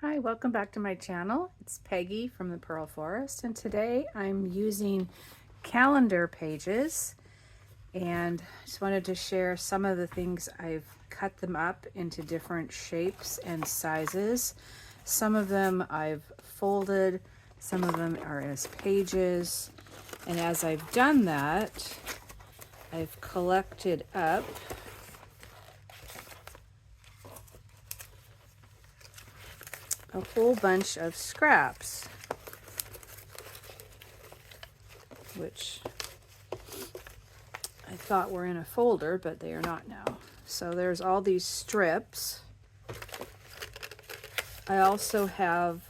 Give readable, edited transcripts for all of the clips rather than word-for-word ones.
Hi, welcome back to my channel. It's Peggy from the Pearl Forest, and today I'm using calendar pages, and I just wanted to share some of the things. I've cut them up into different shapes and sizes. Some of them I've folded, some of them are as pages, and as I've done that, I've collected up a whole bunch of scraps, which I thought were in a folder, but they are not now. So there's all these strips. I also have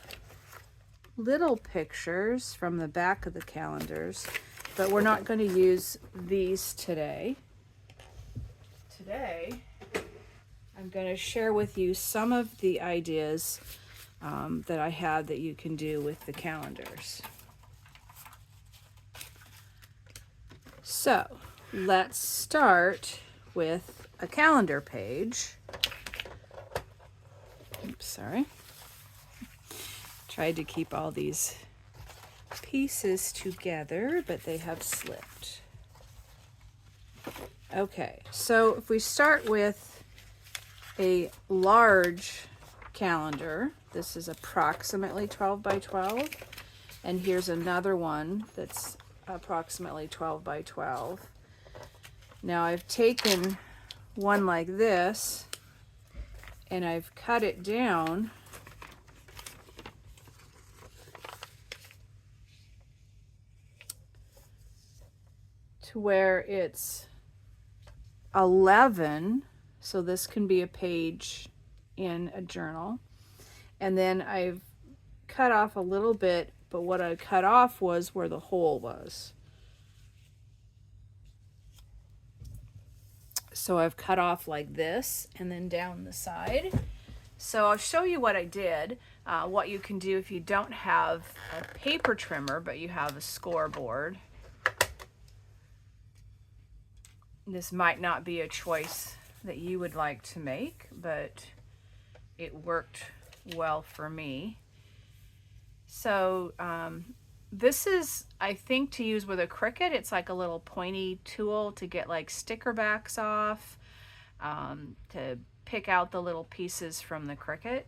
little pictures from the back of the calendars, but we're not going to use these today. Today, I'm going to share with you some of the ideas that I have that you can do with the calendars. So let's start with a calendar page. Oops, sorry. Tried to keep all these pieces together, but they have slipped. Okay, so if we start with a large calendar, this is approximately 12 by 12, and here's another one that's approximately 12 by 12. Now I've taken one like this and I've cut it down to where it's 11, so this can be a page in a journal. And then I've cut off a little bit, but what I cut off was where the hole was. So I've cut off like this and then down the side. So I'll show you what I did, what you can do if you don't have a paper trimmer, but you have a scoreboard. This might not be a choice that you would like to make, but it worked well for me. So this is, I think, to use with a Cricut. It's like a little pointy tool to get like sticker backs off, to pick out the little pieces from the Cricut.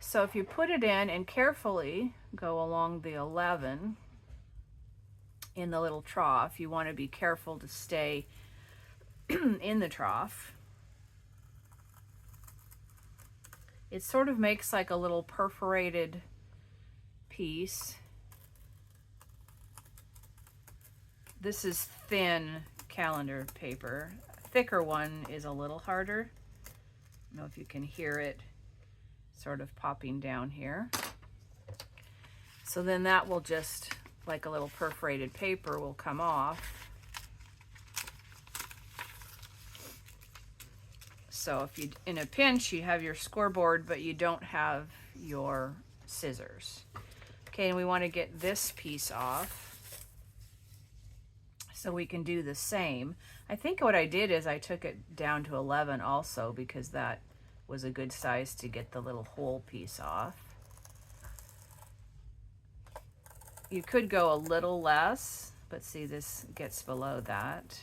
So if you put it in and carefully go along the 11 in the little trough, you want to be careful to stay in the trough. It sort of makes like a little perforated piece. This is thin calendar paper. A thicker one is a little harder. I don't know if you can hear it sort of popping down here. So then that will just, like a little perforated paper, will come off. So if you, in a pinch, you have your scoreboard, but you don't have your scissors. Okay, and we want to get this piece off so we can do the same. I think what I did is I took it down to 11 also, because that was a good size to get the little hole piece off. You could go a little less, but see, this gets below that.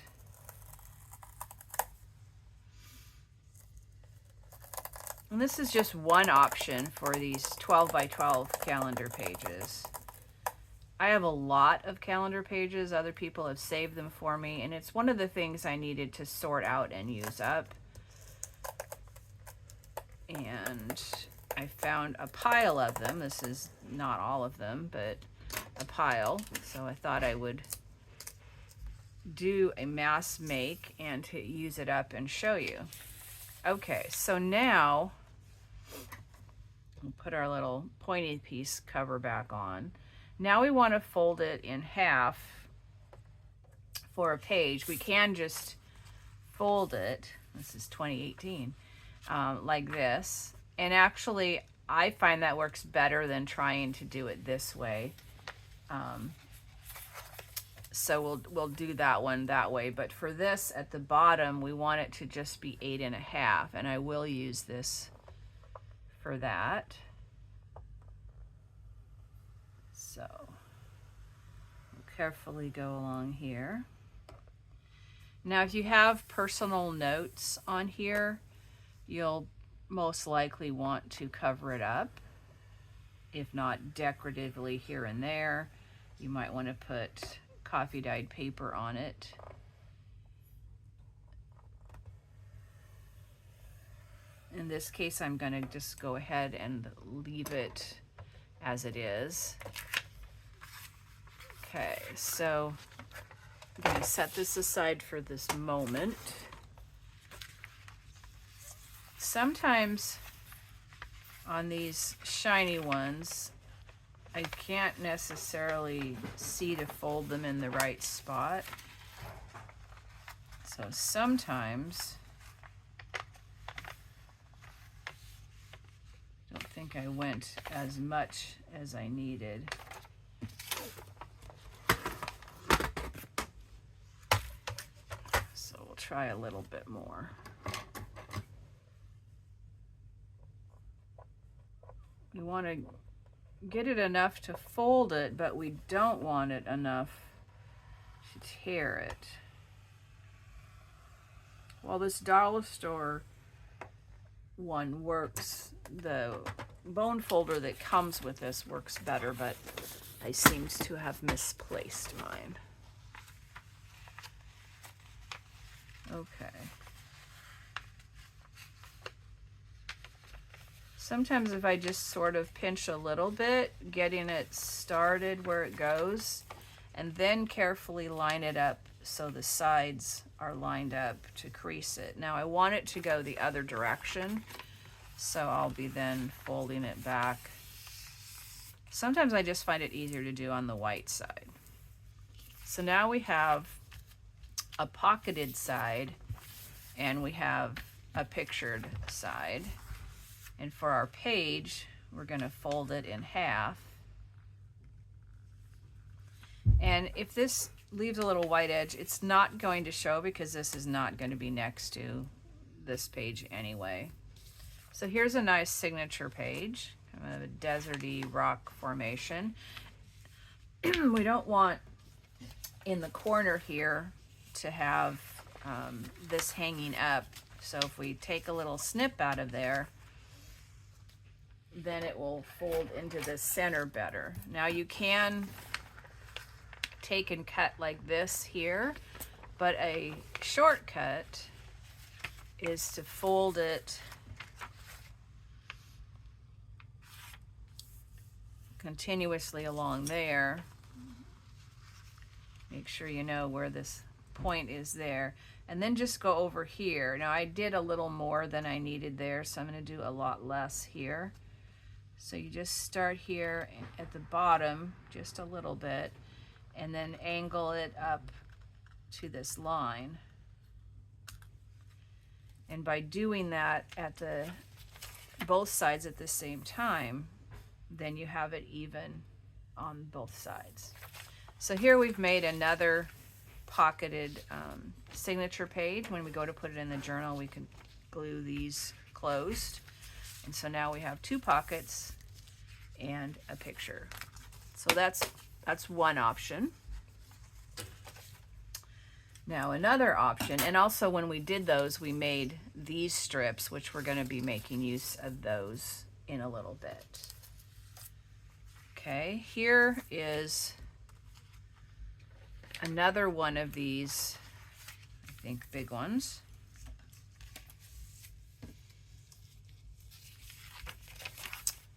And this is just one option for these 12 by 12 calendar pages. I have a lot of calendar pages. Other people have saved them for me, and it's one of the things I needed to sort out and use up. And I found a pile of them. This is not all of them, but a pile. So I thought I would do a mass make and to use it up and show you. Okay, so now we'll put our little pointy piece cover back on. Now we want to fold it in half for a page. We can just fold it, this is 2018, like this. And actually, I find that works better than trying to do it this way. So we'll do that one that way. But for this at the bottom, we want it to just be 8 1/2, and I will use this for that. So carefully go along here. Now, if you have personal notes on here, you'll most likely want to cover it up. If not decoratively here and there, you might want to put coffee dyed paper on it. In this case, I'm going to just go ahead and leave it as it is. Okay, so I'm going to set this aside for this moment. Sometimes on these shiny ones, I can't necessarily see to fold them in the right spot. So sometimes, I don't think I went as much as I needed. So we'll try a little bit more. We want to get it enough to fold it, but we don't want it enough to tear it. Well, this dollar store one works, the bone folder that comes with this works better, but I seems to have misplaced mine. Okay. Sometimes if I just sort of pinch a little bit, getting it started where it goes, and then carefully line it up so the sides are lined up to crease it. Now I want it to go the other direction, so I'll be then folding it back. Sometimes I just find it easier to do on the white side. So now we have a pocketed side and we have a pictured side. And for our page, we're going to fold it in half. And if this leaves a little white edge, it's not going to show because this is not going to be next to this page anyway. So here's a nice signature page, kind of a deserty rock formation. We don't want in the corner here to have this hanging up. So if we take a little snip out of there, then it will fold into the center better. Now you can take and cut like this here, but a shortcut is to fold it continuously along there. Make sure you know where this point is there, and then just go over here. Now I did a little more than I needed there, so I'm going to do a lot less here. So you just start here at the bottom just a little bit and then angle it up to this line. And by doing that at the both sides at the same time, then you have it even on both sides. So here we've made another pocketed signature page. When we go to put it in the journal, we can glue these closed. And so now we have two pockets and a picture. So that's one option. Now another option, and also when we did those, we made these strips, which we're going to be making use of those in a little bit. Okay, here is another one of these, I think, big ones.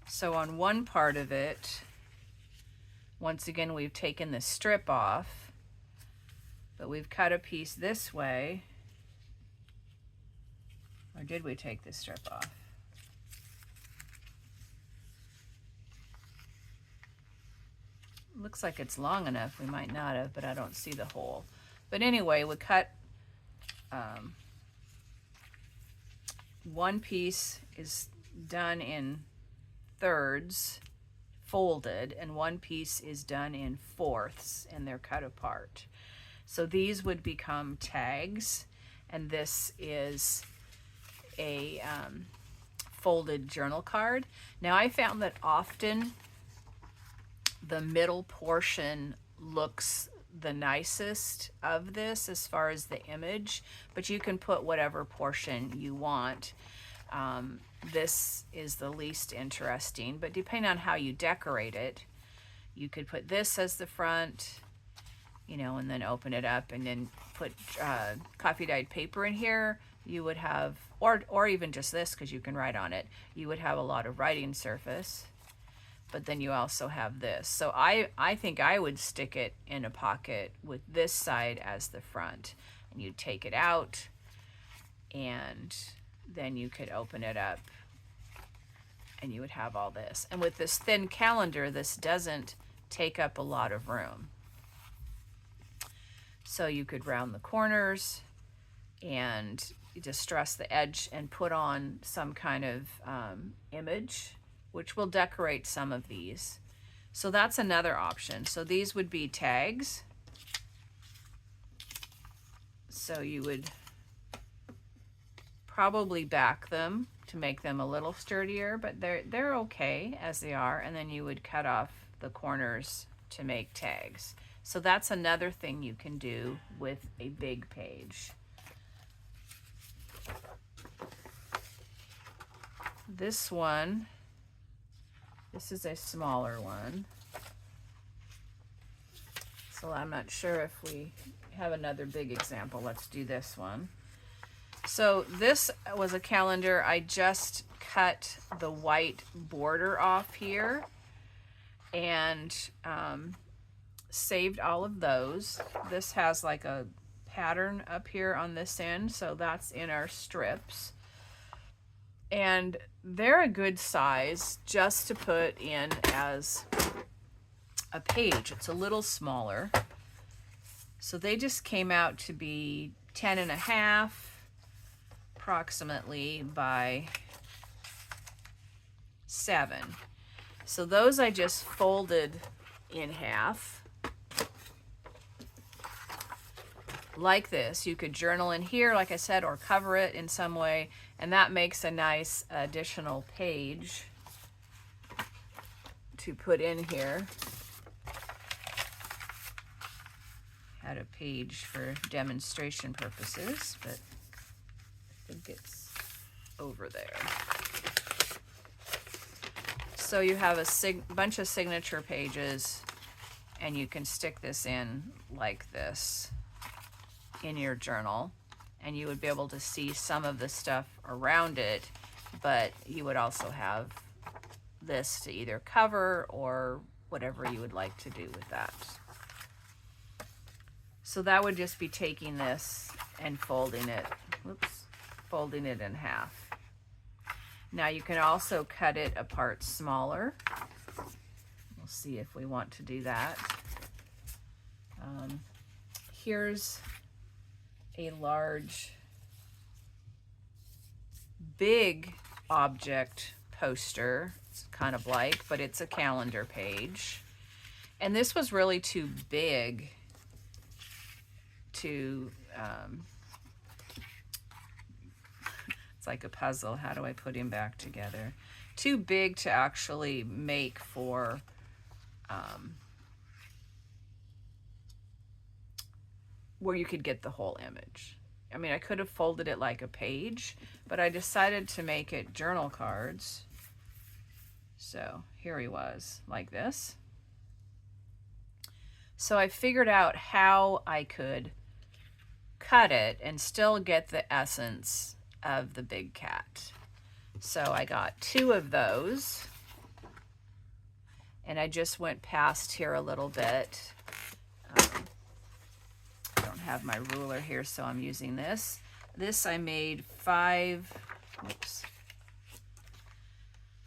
So on one part of it, once again, we've taken the strip off, but we've cut a piece this way. Or did we take the strip off? Looks like it's long enough. We might not have, but I don't see the hole. But anyway, we cut one piece is done in thirds, folded, and one piece is done in fourths, and they're cut apart. So these would become tags, and this is a folded journal card. Now I found that often the middle portion looks the nicest of this as far as the image, but you can put whatever portion you want. This is the least interesting, but depending on how you decorate it, you could put this as the front, you know, and then open it up and then put coffee dyed paper in here. You would have, or even just this, because you can write on it, you would have a lot of writing surface. But then you also have this. So I think I would stick it in a pocket with this side as the front. And you take it out, and then you could open it up, and you would have all this. And with this thin calendar, this doesn't take up a lot of room. So you could round the corners and distress the edge and put on some kind of image, which will decorate some of these. So that's another option. So these would be tags. So you would probably back them to make them a little sturdier, but they're okay as they are. And then you would cut off the corners to make tags. So that's another thing you can do with a big page. This one, this is a smaller one. So I'm not sure if we have another big example. Let's do this one. So this was a calendar. I just cut the white border off here and saved all of those. This has like a pattern up here on this end, so that's in our strips. And they're a good size just to put in as a page. It's a little smaller. So they just came out to be 10.5 approximately by 7. So those I just folded in half like this. You could journal in here, like I said, or cover it in some way, and that makes a nice additional page to put in here. Had a page for demonstration purposes, but I think it's over there. So you have a bunch of signature pages, and you can stick this in like this in your journal, and you would be able to see some of the stuff around it, but you would also have this to either cover or whatever you would like to do with that. So that would just be taking this and folding it, folding it in half. Now you can also cut it apart smaller. We'll see if we want to do that. Here's a large, big object poster. It's kind of like, but it's a calendar page. And this was really too big to, it's like a puzzle. How do I put him back together? Too big to actually make for where you could get the whole image. I mean, I could have folded it like a page, but I decided to make it journal cards. So here he was, like this. So I figured out how I could cut it and still get the essence of the big cat. So I got 2 of those, and I just went past here a little bit. I don't have my ruler here, so I'm using this. This I made 5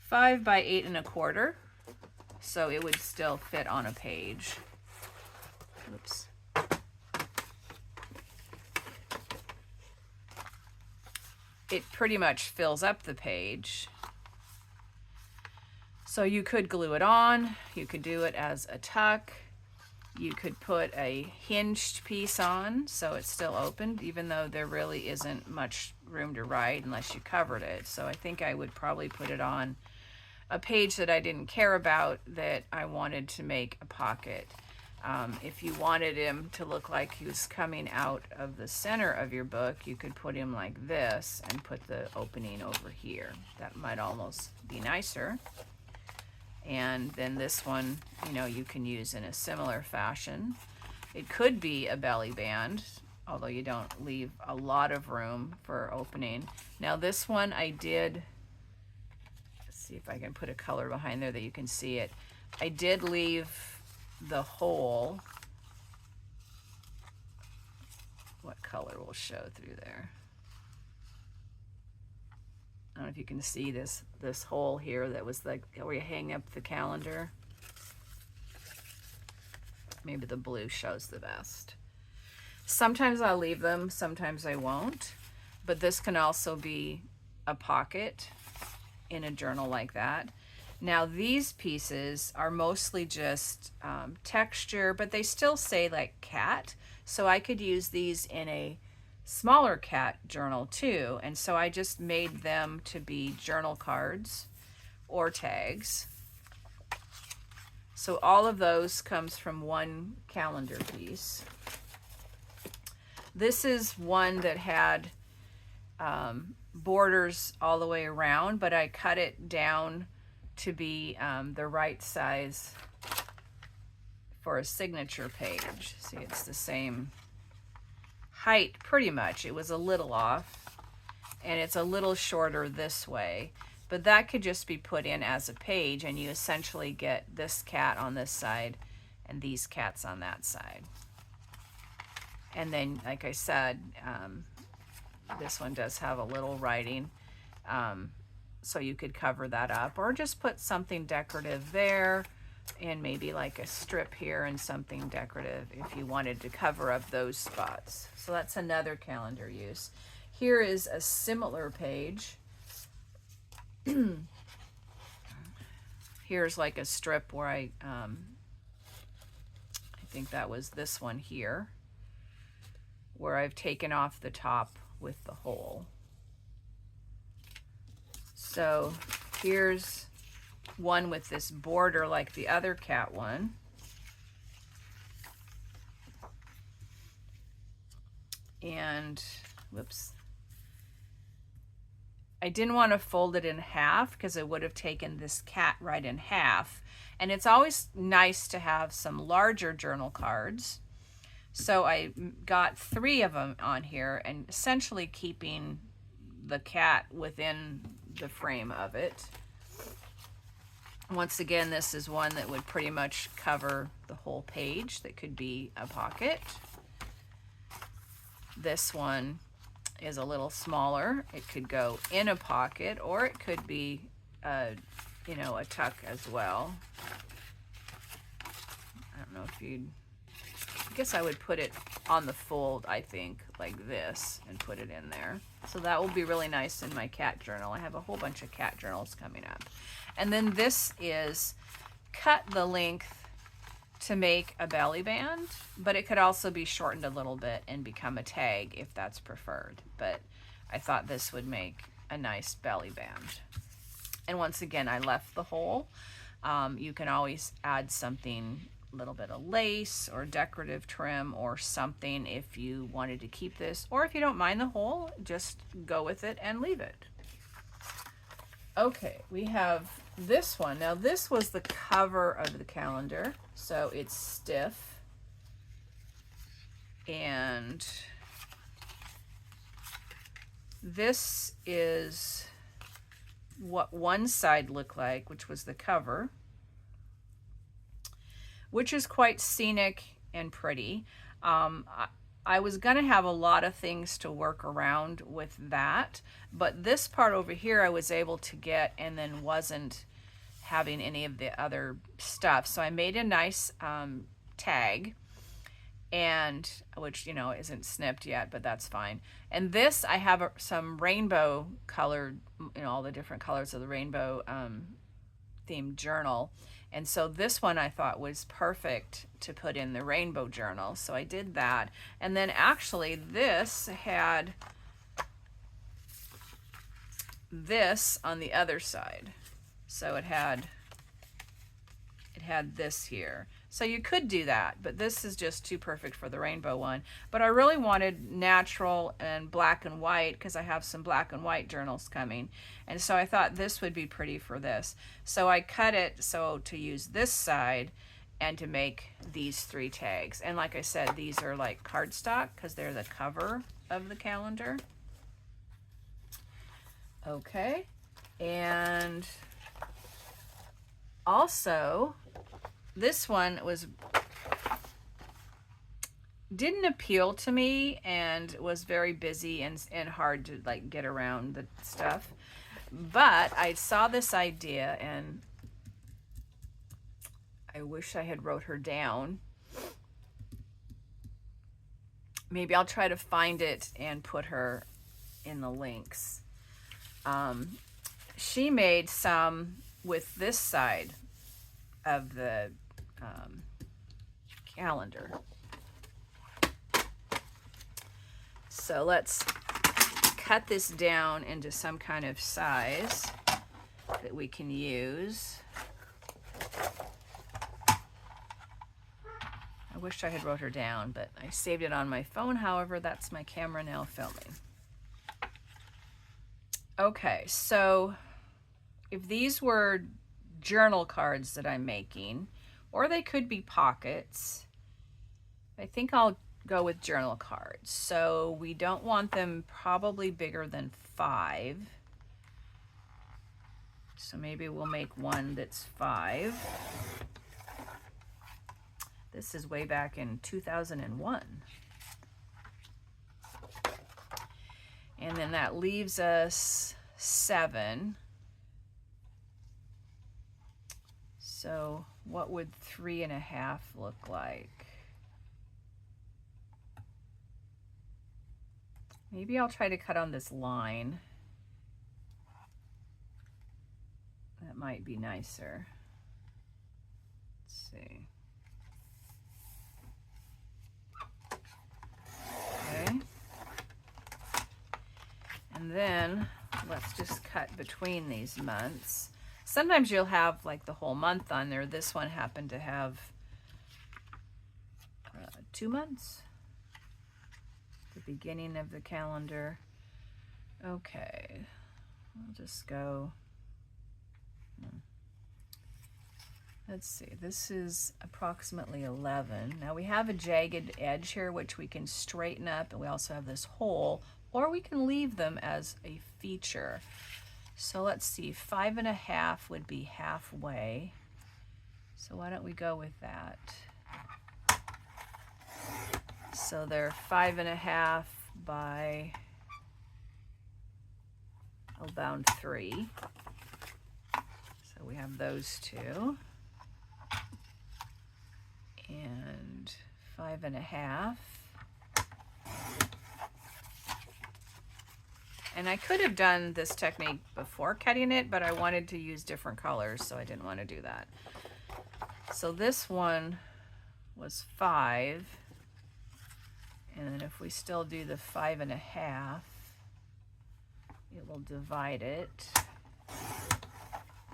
by 8.25, so it would still fit on a page. Oops. It pretty much fills up the page. So you could glue it on, you could do it as a tuck, you could put a hinged piece on so it's still open, even though there really isn't much room to write unless you covered it. So I think I would probably put it on a page that I didn't care about that I wanted to make a pocket. If you wanted him to look like he was coming out of the center of your book, you could put him like this and put the opening over here. That might almost be nicer. And then this one, you know, you can use in a similar fashion. It could be a belly band, although you don't leave a lot of room for opening. Now this one I did, let's see if I can put a color behind there that you can see it. I did leave the hole. What color will show through there? I don't know if you can see this hole here that was like where you hang up the calendar. Maybe the blue shows the best. Sometimes I'll leave them, sometimes I won't. But this can also be a pocket in a journal like that. Now these pieces are mostly just texture, but they still say like cat. So I could use these in a smaller cat journal too. And so I just made them to be journal cards or tags. So all of those comes from one calendar piece. This is one that had borders all the way around, but I cut it down to be the right size for a signature page. See, it's the same height pretty much. It was a little off, and it's a little shorter this way, but that could just be put in as a page, and you essentially get this cat on this side and these cats on that side. And then, like I said, this one does have a little writing, so you could cover that up, or just put something decorative there, and maybe like a strip here and something decorative if you wanted to cover up those spots. So that's another calendar use. Here is a similar page. Here's like a strip where I think that was this one here, where I've taken off the top with the hole. So here's one with this border like the other cat one. And, whoops. I didn't want to fold it in half because it would have taken this cat right in half. And it's always nice to have some larger journal cards. So I got 3 of them on here, and essentially keeping the cat within the frame of it. Once again, this is one that would pretty much cover the whole page. That could be a pocket. This one is a little smaller. It could go in a pocket, or it could be you know, a tuck as well. I don't know if you'd, I guess I would put it on the fold, I think, like this, and put it in there. So that will be really nice in my cat journal. I have a whole bunch of cat journals coming up. And then this is cut the length to make a belly band, but it could also be shortened a little bit and become a tag if that's preferred. But I thought this would make a nice belly band. And once again, I left the hole. You can always add something, a little bit of lace or decorative trim or something if you wanted to keep this, or if you don't mind the hole, just go with it and leave it. Okay, we have this one. Now this was the cover of the calendar, so it's stiff, and this is what one side looked like, which was the cover, which is quite scenic and pretty. I was gonna have a lot of things to work around with that, but this part over here I was able to get and then wasn't having any of the other stuff. So I made a nice tag, and which, you know, isn't snipped yet, but that's fine. And this, I have some rainbow colored, you know, all the different colors of the rainbow themed journal. And so this one I thought was perfect to put in the rainbow journal. So I did that. And then actually this had this on the other side. So it had this here. So you could do that, but this is just too perfect for the rainbow one. But I really wanted natural and black and white because I have some black and white journals coming. And so I thought this would be pretty for this. So I cut it so to use this side and to make these 3 tags. And like I said, these are like cardstock because they're the cover of the calendar. Okay. And also, this one didn't appeal to me and was very busy and hard to like get around the stuff. But I saw this idea and I wish I had wrote her down. Maybe I'll try to find it and put her in the links. She made some with this side of the calendar. So let's cut this down into some kind of size that we can use. I wish I had wrote her down, but I saved it on my phone. However, that's my camera now filming. Okay, so if these were journal cards that I'm making, or they could be pockets, I think I'll go with journal cards. So we don't want them probably bigger than 5. So maybe we'll make one that's 5. This is way back in 2001. And then that leaves us 7. So what would 3.5 look like? Maybe I'll try to cut on this line. That might be nicer. Let's see. Okay. And then let's just cut between these months. Sometimes you'll have like the whole month on there. This one happened to have 2 months. The beginning of the calendar. Okay, I'll just go. Let's see, this is approximately 11. Now we have a jagged edge here, which we can straighten up, and we also have this hole, or we can leave them as a feature. So let's see, 5.5 would be halfway. So why don't we go with that? So they're 5.5 by bound 3. So we have those 2. And 5.5. And I could have done this technique before cutting it, but I wanted to use different colors, so I didn't want to do that. So this one was 5. And then if we still do the 5.5, it will divide it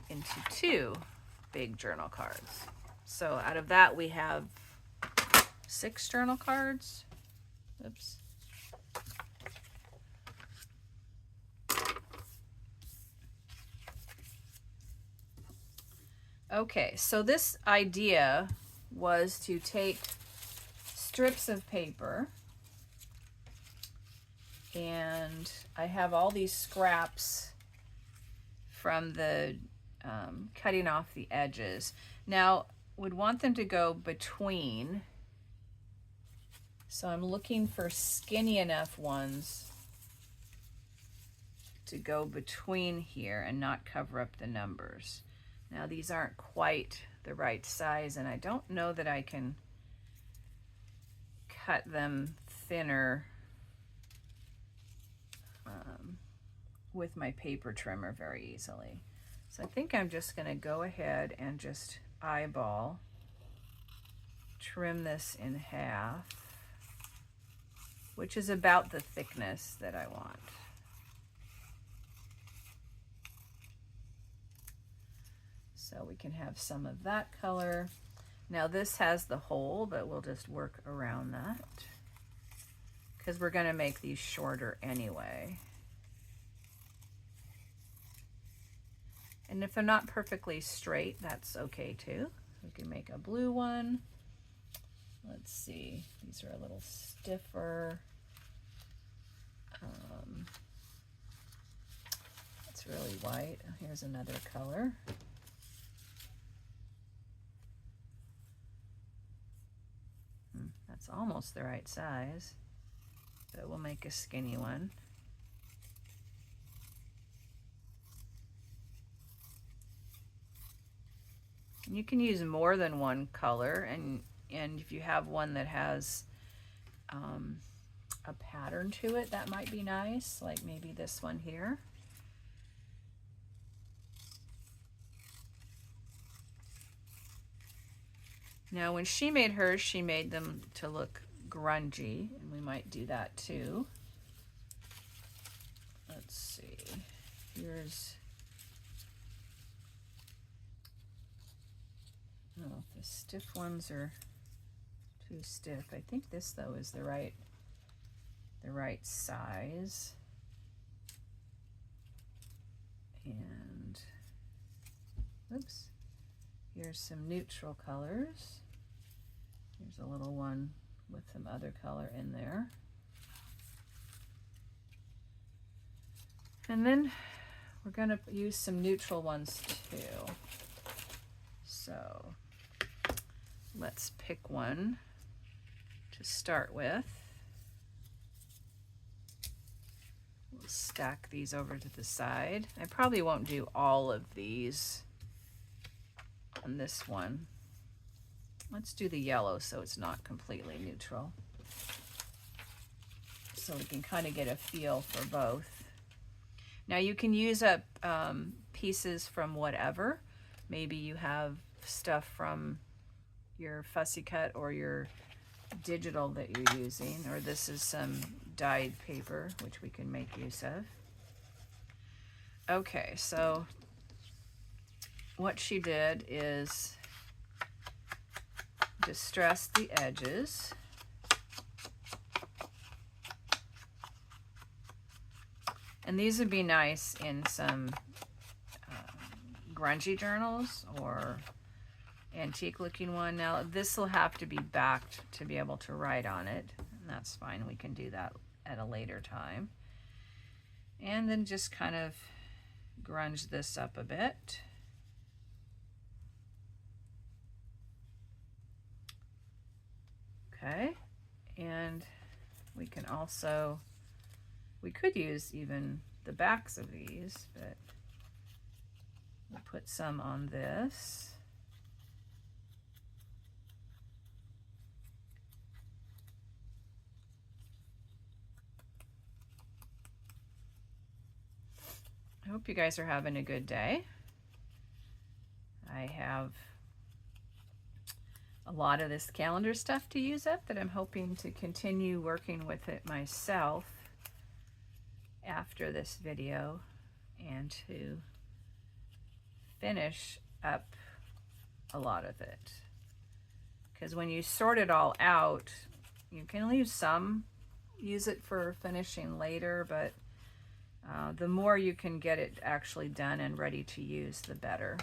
into 2 big journal cards. So out of that, we have 6 journal cards. Oops. Okay, so this idea was to take strips of paper, and I have all these scraps from the cutting off the edges. Now, would want them to go between, so I'm looking for skinny enough ones to go between here and not cover up the numbers. Now these aren't quite the right size, and I don't know that I can cut them thinner with my paper trimmer very easily. So I think I'm just going to go ahead and just eyeball trim this in half, which is about the thickness that I want. So we can have some of that color. Now this has the hole, but we'll just work around that because we're going to make these shorter anyway. And if they're not perfectly straight, that's okay too. We can make a blue one. Let's see, these are a little stiffer. It's really white. Here's another color. That's almost the right size, but we'll make a skinny one. And you can use more than one color, and if you have one that has a pattern to it, that might be nice, like maybe this one here. Now when she made hers, she made them to look grungy, and we might do that too. Let's see, here's, oh, the stiff ones are too stiff. I think this though is the right size. And oops, here's some neutral colors. Here's a little one with some other color in there. And then we're gonna use some neutral ones too. So let's pick one to start with. We'll stack these over to the side. I probably won't do all of these on this one. Let's do the yellow so it's not completely neutral, so we can kind of get a feel for both. Now you can use up pieces from whatever. Maybe you have stuff from your Fussy Cut or your digital that you're using, or this is some dyed paper which we can make use of. Okay, so what she did is distress the edges. And these would be nice in some grungy journals or antique looking one. Now this will have to be backed to be able to write on it, and that's fine. We can do that at a later time. And then just kind of grunge this up a bit. Okay, and we can also, we could use even the backs of these, but we'll put some on this. I hope you guys are having a good day. I have a lot of this calendar stuff to use up that I'm hoping to continue working with it myself after this video, and to finish up a lot of it. Because when you sort it all out, you can leave some, use it for finishing later, but the more you can get it actually done and ready to use, the better.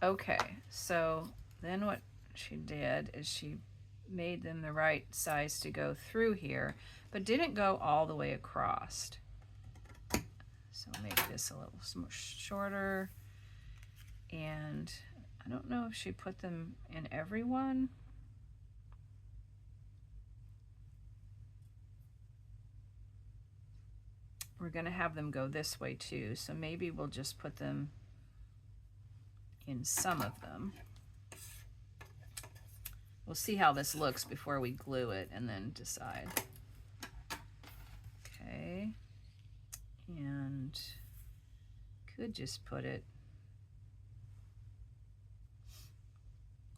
Okay, so then what she did is she made them the right size to go through here, but didn't go all the way across. So make this a little shorter. And I don't know if she put them in every one. We're gonna have them go this way too, so maybe we'll just put them in some of them. We'll see how this looks before we glue it and then decide. Okay, and could just put it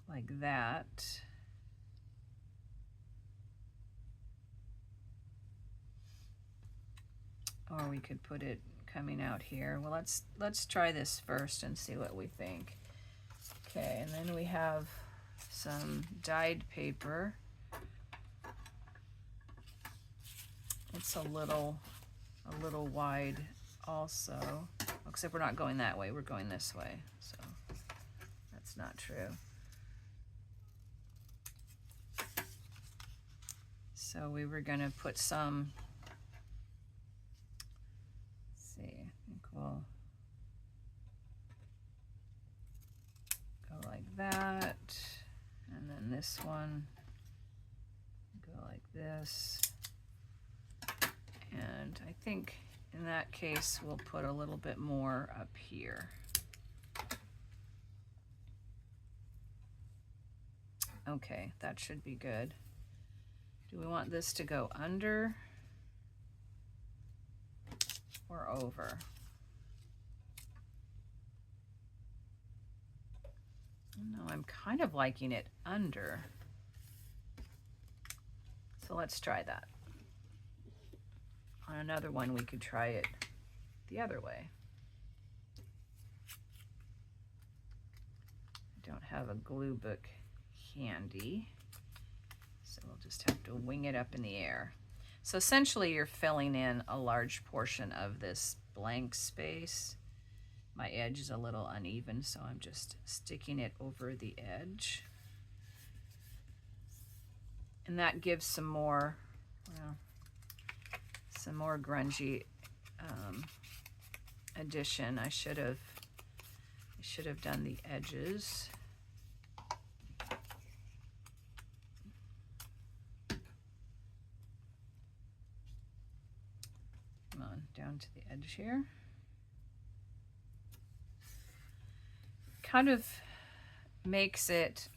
like that. Or we could put it coming out here. Well, let's try this first and see what we think. Okay, and then we have some dyed paper. It's a little wide also, except we're not going that way, we're going this way, so that's not true. So we were gonna put some, let's see, I think we'll go like that, and then this one, go like this. And I think in that case, we'll put a little bit more up here. Okay, that should be good. Do we want this to go under or over? No, I'm kind of liking it under. So let's try that. On another one, we could try it the other way. I don't have a glue book handy, so we'll just have to wing it up in the air. So essentially you're filling in a large portion of this blank space. My edge is a little uneven, so I'm just sticking it over the edge. And that gives some more, well, some more grungy addition. I should have done the edges. Come on, down to the edge here. Kind of makes it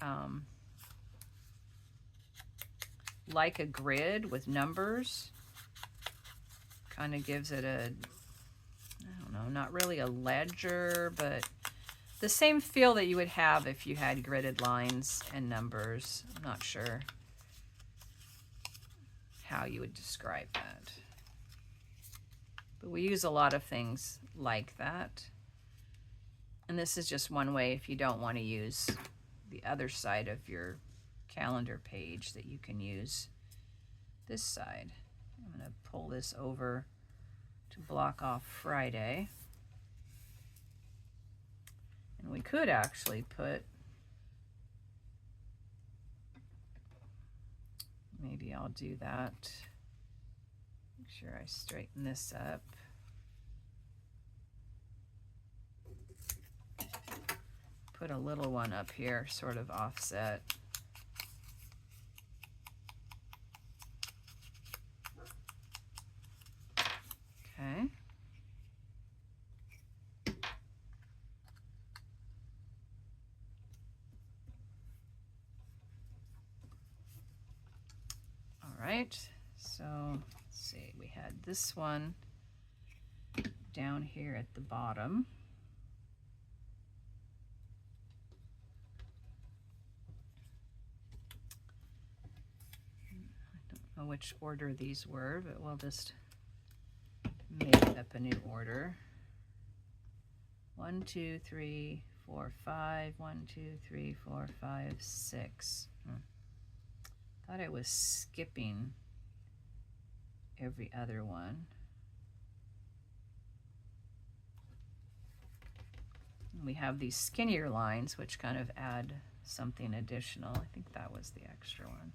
like a grid with numbers. Kind of gives it a, I don't know, not really a ledger, but the same feel that you would have if you had gridded lines and numbers. I'm not sure how you would describe that. But we use a lot of things like that. And this is just one way if you don't want to use the other side of your calendar page, that you can use this side. I'm going to pull this over to block off Friday. And we could actually put, maybe I'll do that. Make sure I straighten this up. Put a little one up here, sort of offset. Okay. All right, so let's see, we had this one down here at the bottom. I don't know which order these were, but we'll just make up a new order. 1, 2, 3, 4, 5. 1, 2, 3, 4, 5, 6. Thought I was skipping every other one. We have these skinnier lines, which kind of add something additional. I think that was the extra one.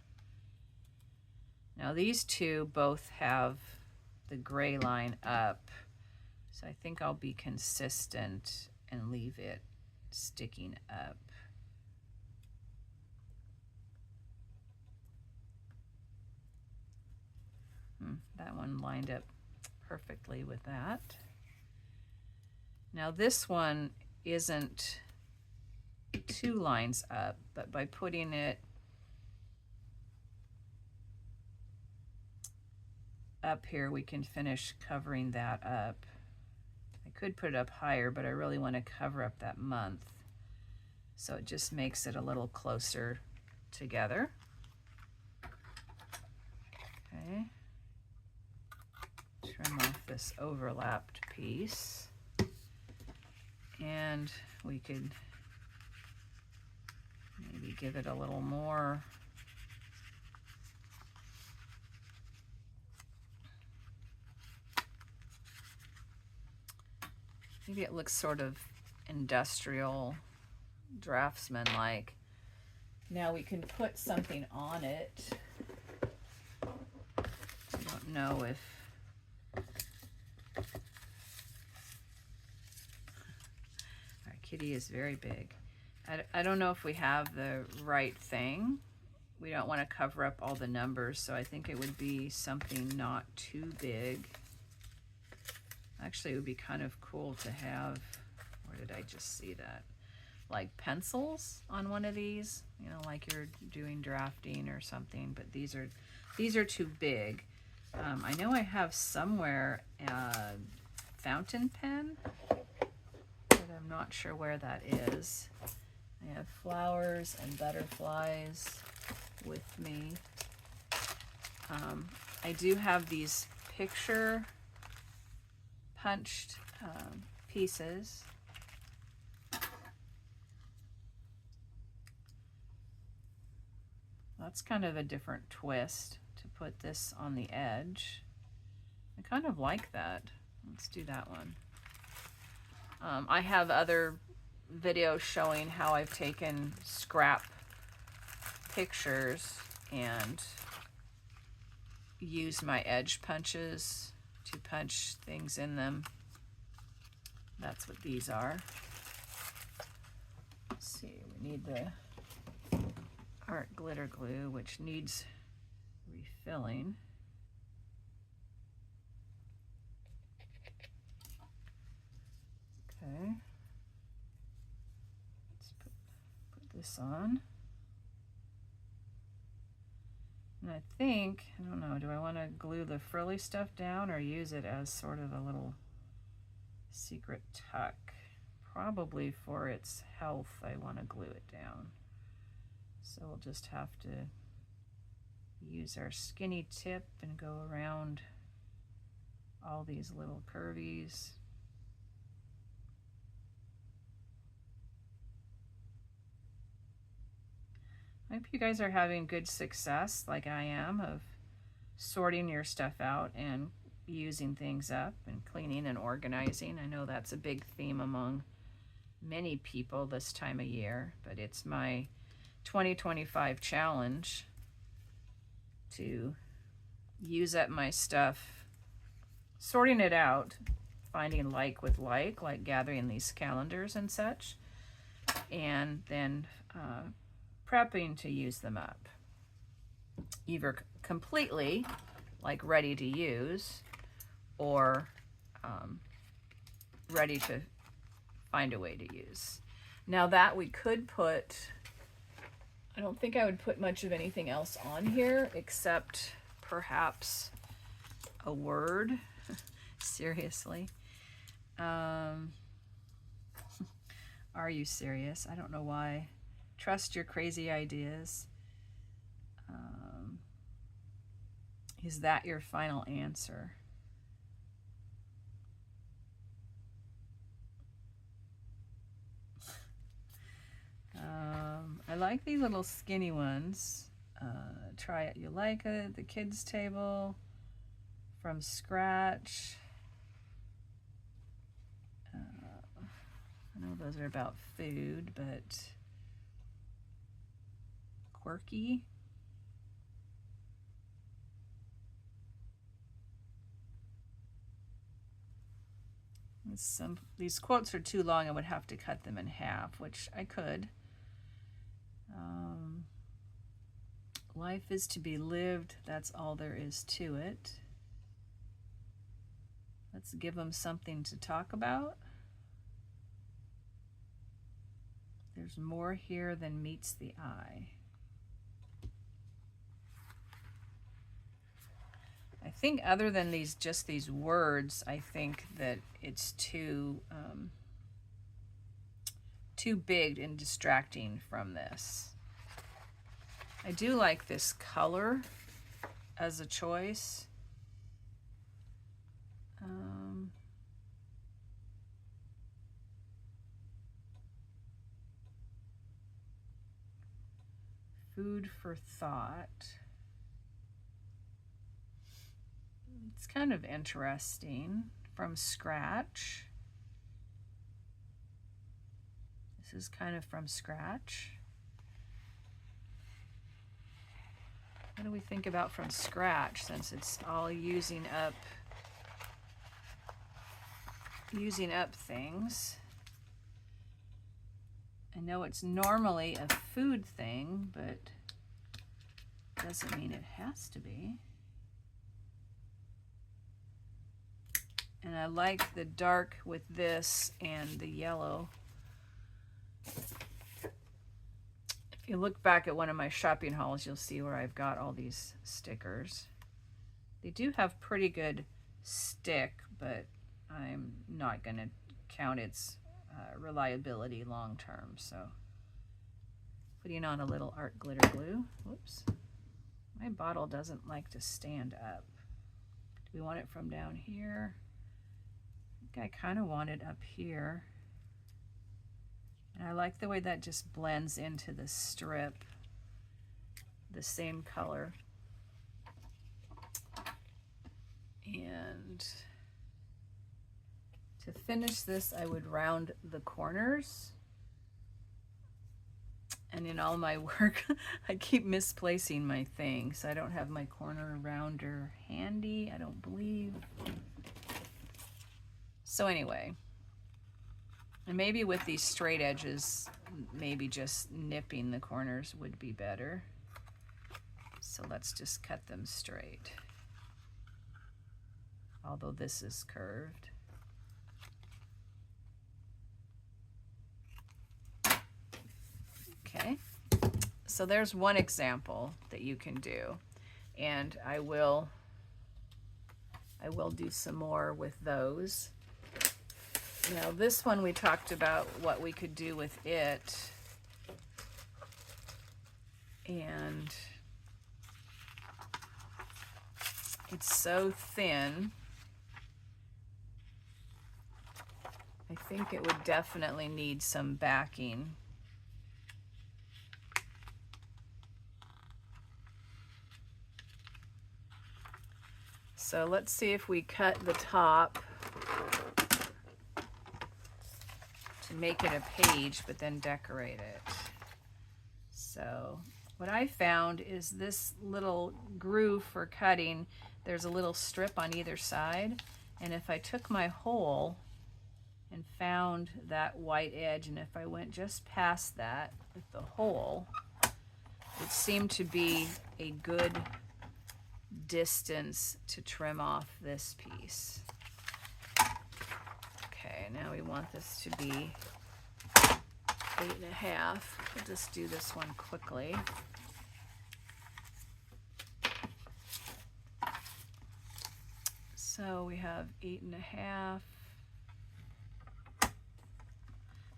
Now these two both have the gray line up, so I think I'll be consistent and leave it sticking up. That one lined up perfectly with that. Now this one isn't 2 lines up, but by putting it up here, we can finish covering that up. I could put it up higher, but I really want to cover up that month, so it just makes it a little closer together. Okay, trim off this overlapped piece. And we could maybe give it a little more maybe it looks sort of industrial, draftsman-like. Now we can put something on it. I don't know if our kitty is very big. I don't know if we have the right thing. We don't want to cover up all the numbers, so I think it would be something not too big. Actually, it would be kind of cool to have, where did I just see that? Like pencils on one of these, you know, like you're doing drafting or something, but these are too big. I know I have somewhere a fountain pen, but I'm not sure where that is. I have flowers and butterflies with me. I do have these picture punched pieces. That's kind of a different twist to put this on the edge. I kind of like that. Let's do that one. I have other videos showing how I've taken scrap pictures and used my edge punches to punch things in them. That's what these are. Let's see, we need the art glitter glue, which needs refilling. Okay. Let's put this on. And I think, I don't know, do I want to glue the frilly stuff down or use it as sort of a little secret tuck? Probably for its health, I want to glue it down. So we'll just have to use our skinny tip and go around all these little curvies. I hope you guys are having good success like I am of sorting your stuff out and using things up and cleaning and organizing. I know that's a big theme among many people this time of year, but it's my 2025 challenge to use up my stuff, sorting it out, finding like with like gathering these calendars and such, and then prepping to use them up, either completely, like ready to use, or ready to find a way to use. Now that we could put, I don't think I would put much of anything else on here except perhaps a word. Seriously. Are you serious? I don't know why. Trust your crazy ideas. Is that your final answer? I like these little skinny ones. Try it. You like it? The kids' table from scratch. I know those are about food, but quirky. These quotes are too long. I would have to cut them in half, which I could. Life is to be lived. That's all there is to it. Let's give them something to talk about. There's more here than meets the eye. I think other than just these words, I think that it's too big and distracting from this. I do like this color as a choice. food for thought. It's kind of interesting. From scratch. This is kind of from scratch. What do we think about from scratch, since it's all using up things? I know it's normally a food thing, but doesn't mean it has to be. And I like the dark with this and the yellow. If you look back at one of my shopping hauls, you'll see where I've got all these stickers. They do have pretty good stick, but I'm not going to count its reliability long term. So putting on a little art glitter glue. Whoops. My bottle doesn't like to stand up. Do we want it from down here? I think I kind of want it up here. And I like the way that just blends into the strip, the same color. And to finish this, I would round the corners. And in all my work, I keep misplacing my thing, so I don't have my corner rounder handy, I don't believe. So anyway, and maybe with these straight edges, maybe just nipping the corners would be better. So let's just cut them straight. Although this is curved. Okay, so there's one example that you can do, and I will do some more with those. Now this one we talked about what we could do with it, and it's so thin. I think it would definitely need some backing. So let's see if we cut the top to make it a page, but then decorate it. So what I found is this little groove for cutting, there's a little strip on either side. And if I took my hole and found that white edge, and if I went just past that with the hole, it seemed to be a good distance to trim off this piece. Okay, now we want this to be 8.5. We'll just do this one quickly. So we have 8.5.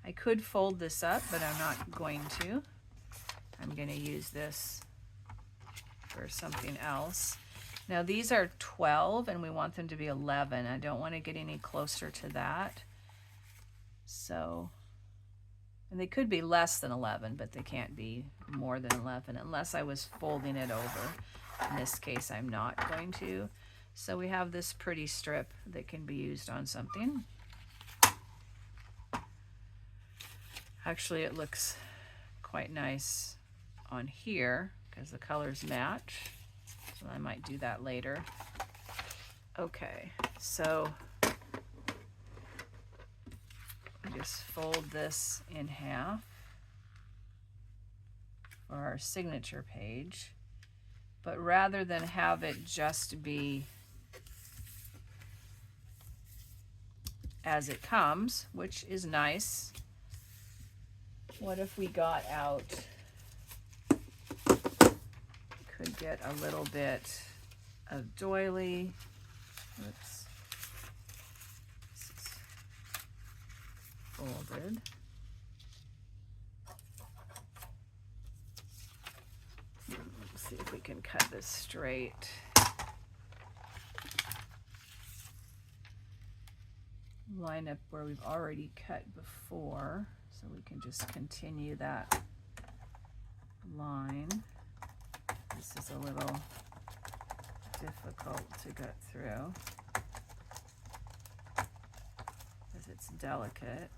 I could fold this up, but I'm not going to. I'm going to use this for something else. Now these are 12 and we want them to be 11. I don't want to get any closer to that. So, and they could be less than 11, but they can't be more than 11 unless I was folding it over. In this case, I'm not going to. So we have this pretty strip that can be used on something. Actually, it looks quite nice on here because the colors match. So I might do that later. Okay, so we just fold this in half for our signature page. But rather than have it just be as it comes, which is nice, what if we got out, could get a little bit of doily. Oops. This is folded. Let's see if we can cut this straight. Line up where we've already cut before, so we can just continue that line. This is a little difficult to get through because it's delicate,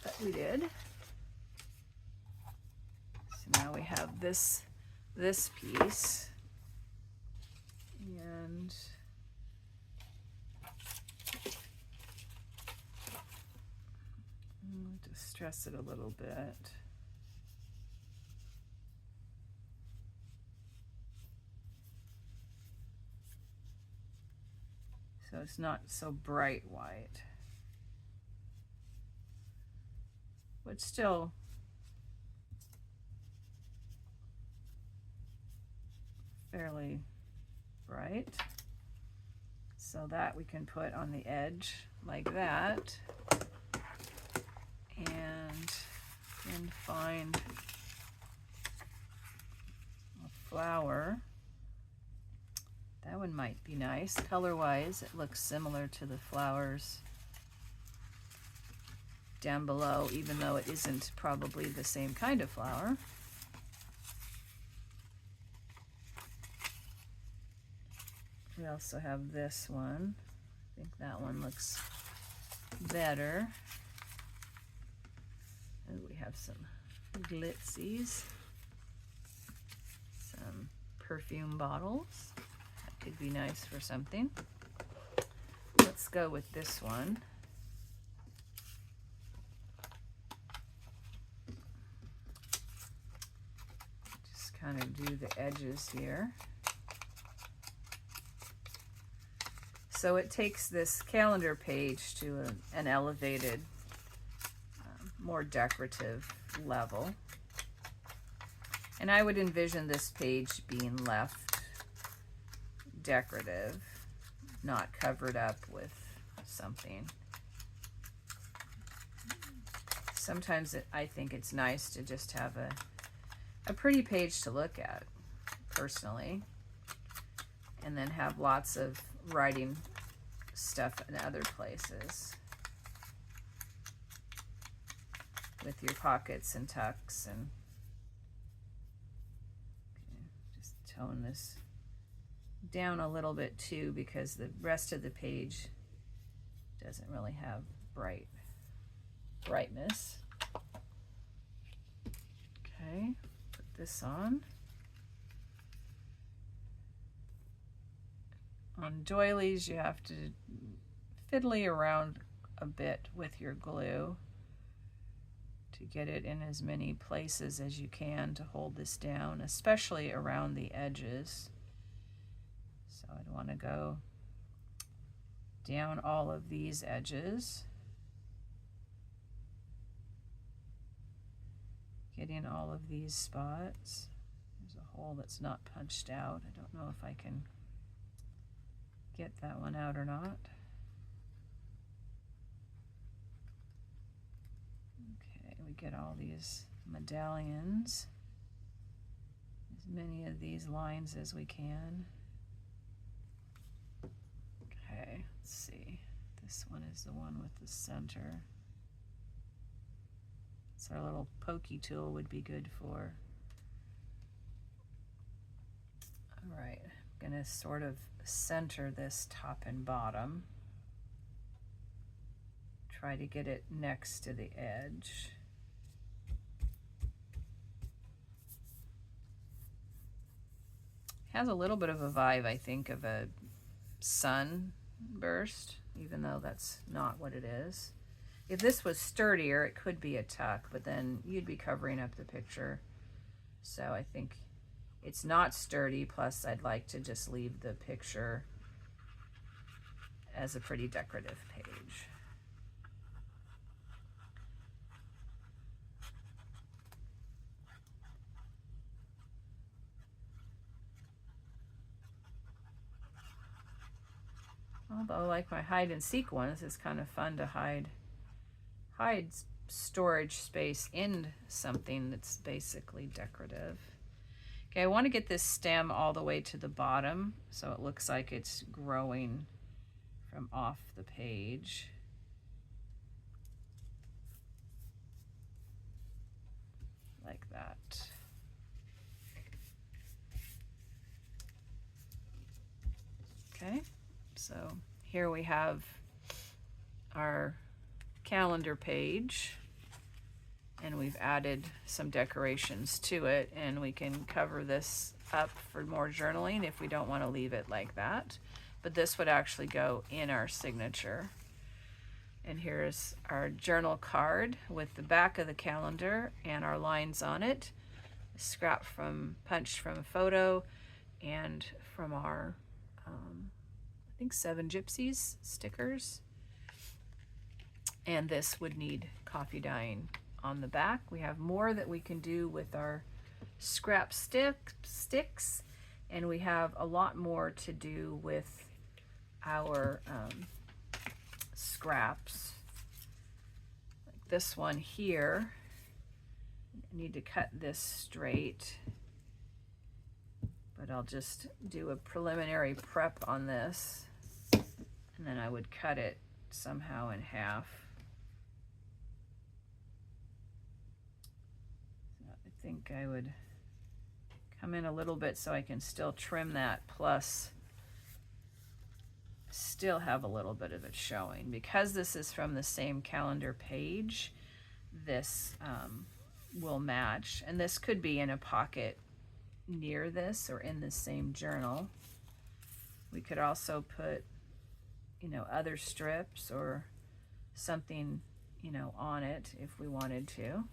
but we did. So now we have this piece, and just stress it a little bit. So it's not so bright white, but still fairly bright. So that we can put on the edge like that, and then find a flower. That one might be nice. Color-wise, it looks similar to the flowers down below, even though it isn't probably the same kind of flower. We also have this one. I think that one looks better. And we have some glitsies, some perfume bottles. That could be nice for something. Let's go with this one. Just kind of do the edges here. So it takes this calendar page to an elevated, more decorative level. And I would envision this page being left decorative, not covered up with something. Sometimes I think it's nice to just have a pretty page to look at, personally, and then have lots of writing stuff in other places with your pockets and tucks. And okay, just tone this down a little bit too, because the rest of the page doesn't really have brightness. Okay, put this on. On doilies, you have to fiddly around a bit with your glue to get it in as many places as you can to hold this down, especially around the edges. So I'd want to go down all of these edges, get in all of these spots. There's a hole that's not punched out. I don't know if I can get that one out or not. Okay, we get all these medallions, as many of these lines as we can. Okay, let's see. This one is the one with the center. So our little pokey tool would be good for. All right, I'm gonna sort of center this top and bottom. Try to get it next to the edge. Has a little bit of a vibe, I think, of a sunburst, even though that's not what it is. If this was sturdier, it could be a tuck, but then you'd be covering up the picture. So I think it's not sturdy, plus I'd like to just leave the picture as a pretty decorative page. Although, like my hide and seek ones, it's kind of fun to hide storage space in something that's basically decorative. Okay, I want to get this stem all the way to the bottom so it looks like it's growing from off the page. So here we have our calendar page, and we've added some decorations to it, and we can cover this up for more journaling if we don't want to leave it like that. But this would actually go in our signature. And here's our journal card with the back of the calendar and our lines on it. A scrap punched from a photo and from our, I think 7 Gypsies stickers. And this would need coffee dyeing on the back. We have more that we can do with our scrap sticks, and we have a lot more to do with our scraps. Like this one here, I need to cut this straight, but I'll just do a preliminary prep on this, and then I would cut it somehow in half. So I think I would come in a little bit so I can still trim that, plus still have a little bit of it showing. Because this is from the same calendar page, this will match, and this could be in a pocket near this or in the same journal. We could also put, you know, other strips or something, you know, on it if we wanted to.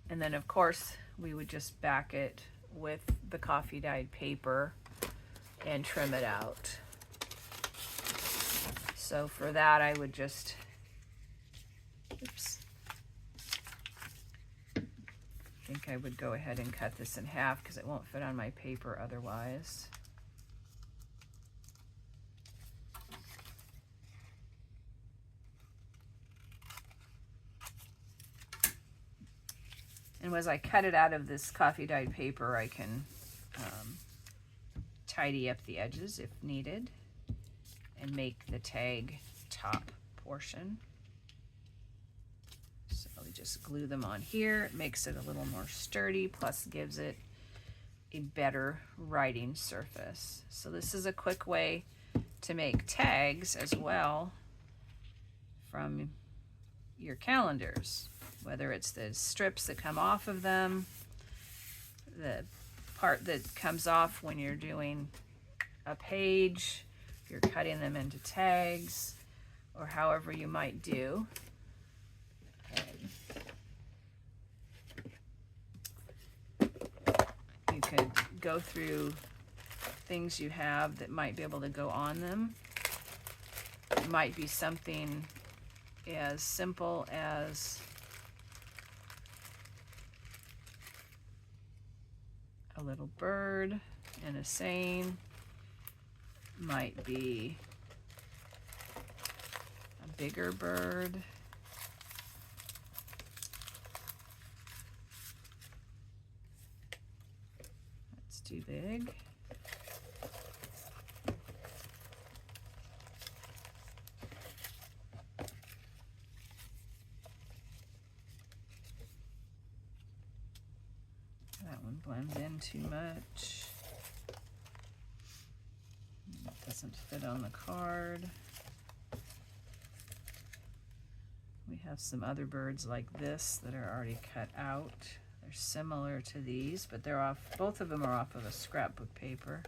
And then of course we would just back it with the coffee dyed paper and trim it out. So for that I would just, oops, I think I would go ahead and cut this in half because it won't fit on my paper otherwise. And as I cut it out of this coffee dyed paper, I can tidy up the edges if needed and make the tag top portion. So we just glue them on here. It makes it a little more sturdy, plus gives it a better writing surface. So this is a quick way to make tags as well from your calendars, whether it's the strips that come off of them, the part that comes off when you're doing a page, you're cutting them into tags, or however you might do. You could go through things you have that might be able to go on them. It might be something as simple as a little bird and a saying. Might be a bigger bird. That's too big. That one blends in too much. It doesn't fit on the card. We have some other birds like this that are already cut out. They're similar to these, but they're off, both of them are off of a scrapbook paper.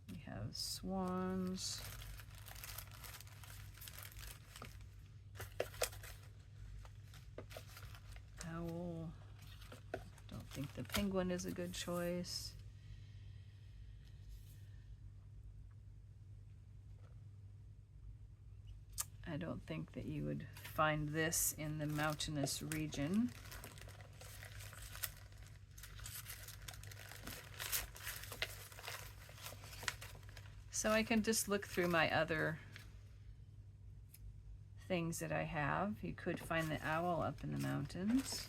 We have swans. Owl. Don't think the penguin is a good choice. I don't think that you would find this in the mountainous region. So I can just look through my other things that I have. You could find the owl up in the mountains.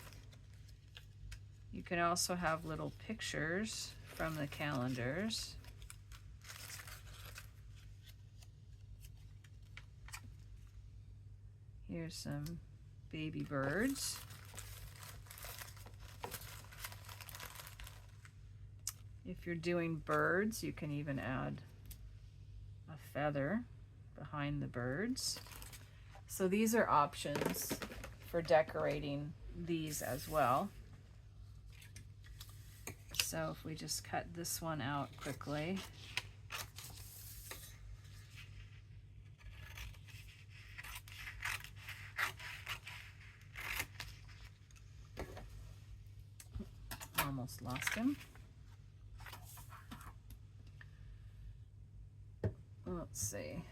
You can also have little pictures from the calendars. Here's some baby birds. If you're doing birds, you can even add a feather behind the birds. So these are options for decorating these as well. So if we just cut this one out quickly. Almost lost him. Let's see.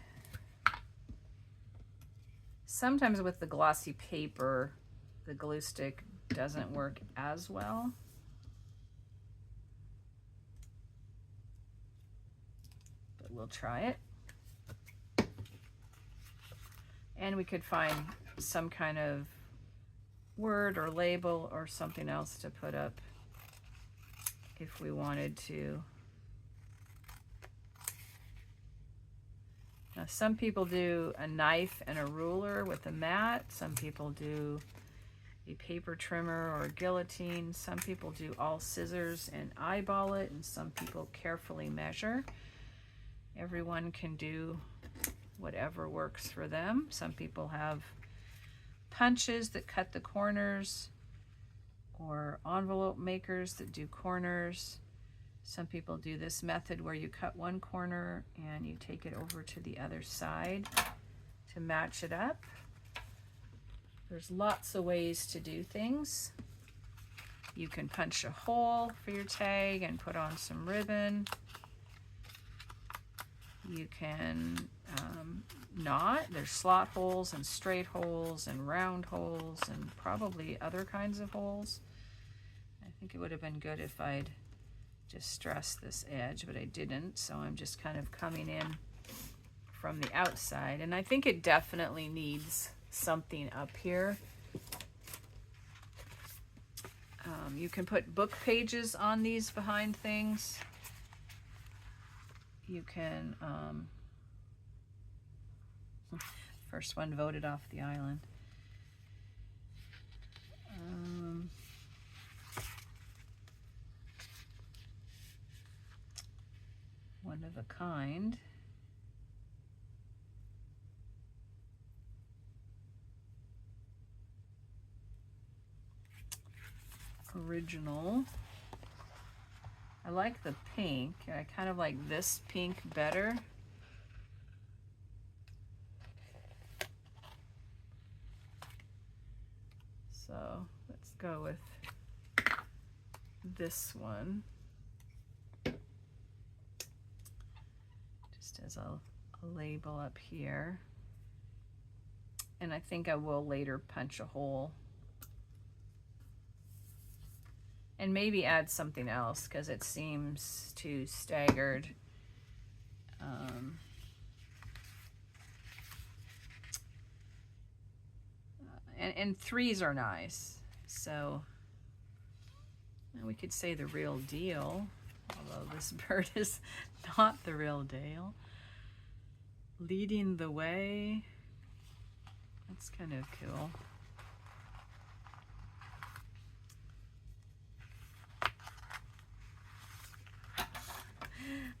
Sometimes with the glossy paper, the glue stick doesn't work as well. But we'll try it. And we could find some kind of word or label or something else to put up if we wanted to. Now, some people do a knife and a ruler with a mat. Some people do a paper trimmer or a guillotine. Some people do all scissors and eyeball it, and some people carefully measure. Everyone can do whatever works for them. Some people have punches that cut the corners, or envelope makers that do corners. Some people do this method where you cut one corner and you take it over to the other side to match it up. There's lots of ways to do things. You can punch a hole for your tag and put on some ribbon. You can knot. There's slot holes and straight holes and round holes and probably other kinds of holes. I think it would have been good if I'd just stressed this edge, but I didn't, so I'm just kind of coming in from the outside. And I think it definitely needs something up here. You can put book pages on these behind things. You can, first one voted off the island. One of a kind. Original. I like the pink. I kind of like this pink better. So let's go with this one. Just as a label up here. And I think I will later punch a hole. And maybe add something else because it seems too staggered. And threes are nice. So we could say the real deal, although this bird is not the real deal. Leading the way. That's kind of cool.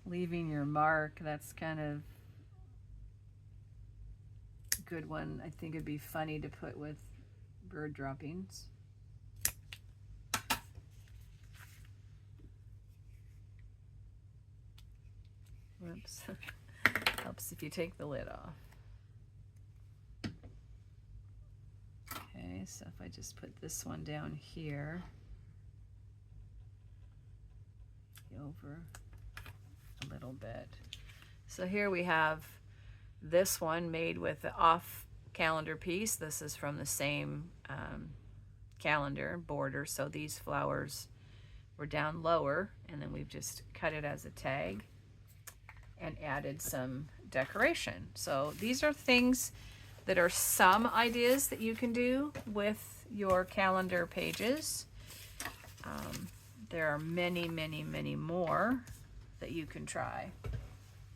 Leaving your mark, that's kind of a good one. I think it'd be funny to put with bird droppings. Whoops. Helps if you take the lid off. Okay, so if I just put this one down here, over a little bit. So here we have this one made with the off calendar piece. This is from the same calendar border, so these flowers were down lower, and then we've just cut it as a tag and added some decoration. So these are things that are some ideas that you can do with your calendar pages. There are many, many, many more that you can try.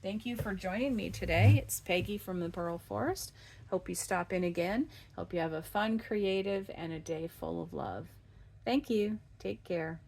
Thank you for joining me today. It's Peggy from the Pearl Forest. Hope you stop in again. Hope you have a fun, creative, and a day full of love. Thank you. Take care.